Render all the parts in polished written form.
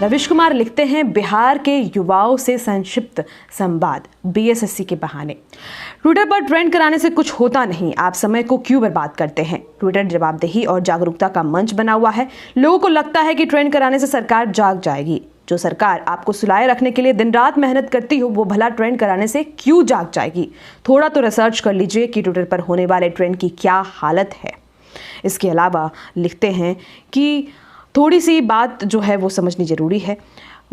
रविश कुमार लिखते हैं, बिहार के युवाओं से संक्षिप्त संवाद बीएसएससी के बहाने। ट्विटर पर ट्रेंड कराने से कुछ होता नहीं, आप समय को क्यों बर्बाद करते हैं। ट्विटर जवाबदेही और जागरूकता का मंच बना हुआ है। लोगों को लगता है कि ट्रेंड कराने से सरकार जाग जाएगी। जो सरकार आपको सुलाए रखने के लिए दिन रात मेहनत करती हो, वो भला ट्रेंड कराने से क्यों जाग जाएगी। थोड़ा तो रिसर्च कर लीजिए कि ट्विटर पर होने वाले ट्रेंड की क्या हालत है। इसके अलावा लिखते हैं कि थोड़ी सी बात जो है वो समझनी जरूरी है।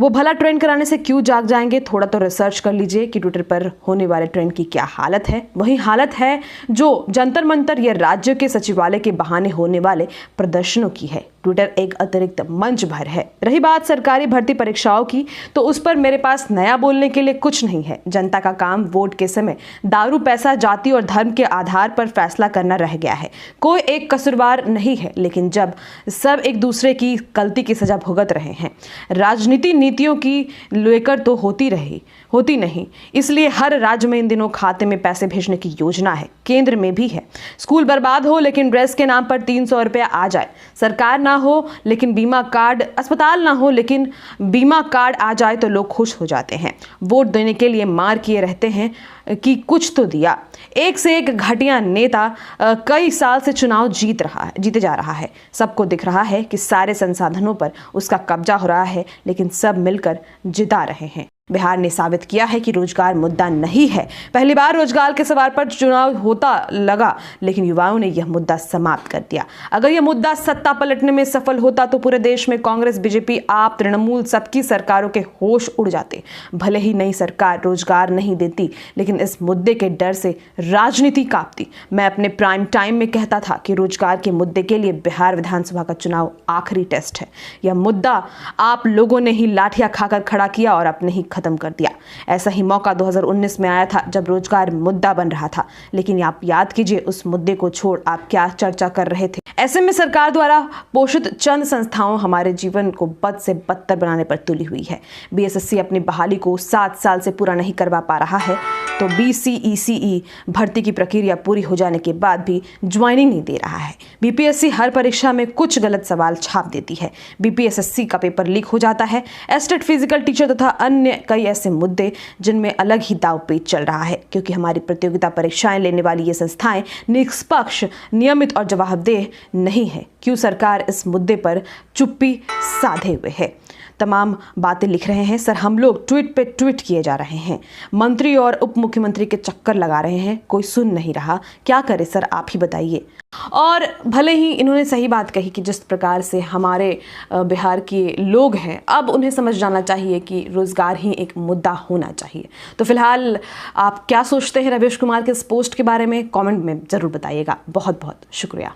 वो भला ट्रेंड कराने से क्यों जाग जाएंगे। थोड़ा तो रिसर्च कर लीजिए कि ट्विटर पर होने वाले ट्रेंड की क्या हालत है। वही हालत है जो जंतर मंतर या राज्य के सचिवालय के बहाने होने वाले प्रदर्शनों की है। ट्विटर एक अतिरिक्त मंच भर है। रही बात सरकारी भर्ती परीक्षाओं की, तो उस पर मेरे पास नया बोलने के लिए कुछ नहीं है। जनता का काम वोट के समय दारू, पैसा, जाति और धर्म के आधार पर फैसला करना रह गया है। कोई एक कसूरवार नहीं है, लेकिन जब सब एक दूसरे की गलती की सजा भुगत रहे हैं। राजनीति नीतियों की लेकर तो होती नहीं, इसलिए हर राज्य में इन दिनों खाते में पैसे भेजने की योजना है। केंद्र में भी है। स्कूल बर्बाद हो लेकिन ड्रेस के नाम पर 300 रुपया आ जाए। सरकार ना हो लेकिन बीमा कार्ड, अस्पताल ना हो लेकिन बीमा कार्ड आ जाए तो लोग खुश हो जाते हैं। वोट देने के लिए मार किए रहते हैं कि कुछ तो दिया। एक से एक घटिया नेता कई साल से चुनाव जीते जा रहा है। सबको दिख रहा है कि सारे संसाधनों पर उसका कब्जा हो रहा है, लेकिन सब मिलकर जिता रहे हैं। बिहार ने साबित किया है कि रोजगार मुद्दा नहीं है। पहली बार रोजगार के सवाल पर चुनाव होता लगा, लेकिन युवाओं ने यह मुद्दा समाप्त कर दिया। अगर यह मुद्दा सत्ता पलटने में सफल होता तो पूरे देश में कांग्रेस, बीजेपी, आप, तृणमूल सबकी सरकारों के होश उड़ जाते। भले ही नई सरकार रोजगार नहीं देती, लेकिन इस मुद्दे के डर से राजनीति कांपती। मैं अपने प्राइम टाइम में कहता था कि रोजगार के मुद्दे के लिए बिहार विधानसभा का चुनाव आखिरी टेस्ट है। यह मुद्दा आप लोगों ने ही लाठियां खाकर खड़ा किया और अपने ही खत्म कर दिया। ऐसा ही मौका 2019 में आया था, जब रोजगार मुद्दा बन रहा था, लेकिन आप याद कीजिए उस मुद्दे को छोड़ आप क्या चर्चा कर रहे थे। ऐसे में सरकार द्वारा पोषित चंद संस्थाओं हमारे जीवन को बद से बदतर बनाने पर तुली हुई है। बीएसएससी अपनी बहाली को 7 साल से पूरा नहीं करवा पा रहा है, तो बीसीईसीई भर्ती की प्रक्रिया पूरी हो जाने के बाद भी ज्वाइनिंग नहीं दे रहा है। बीपीएससी हर परीक्षा में कुछ गलत सवाल छाप देती है। बीपीएससी का पेपर लीक हो जाता है। एस्टेट, फिजिकल टीचर तथा अन्य कई ऐसे मुद्दे जिनमें अलग ही दांवपेच चल रहा है, क्योंकि हमारी प्रतियोगिता परीक्षाएं लेने वाली ये संस्थाएं निष्पक्ष, नियमित और जवाबदेह नहीं है। क्यों सरकार इस मुद्दे पर चुप्पी साधे हुए है। तमाम बातें लिख रहे हैं, सर हम लोग ट्वीट पे ट्वीट किए जा रहे हैं, मंत्री और उप मुख्यमंत्री के चक्कर लगा रहे हैं, कोई सुन नहीं रहा, क्या करे सर आप ही बताइए। और भले ही इन्होंने सही बात कही कि जिस प्रकार से हमारे बिहार के लोग हैं, अब उन्हें समझ जाना चाहिए कि रोजगार ही एक मुद्दा होना चाहिए। तो फिलहाल आप क्या सोचते हैं रविश कुमार के इस पोस्ट के बारे में, कमेंट में ज़रूर बताइएगा। बहुत बहुत शुक्रिया।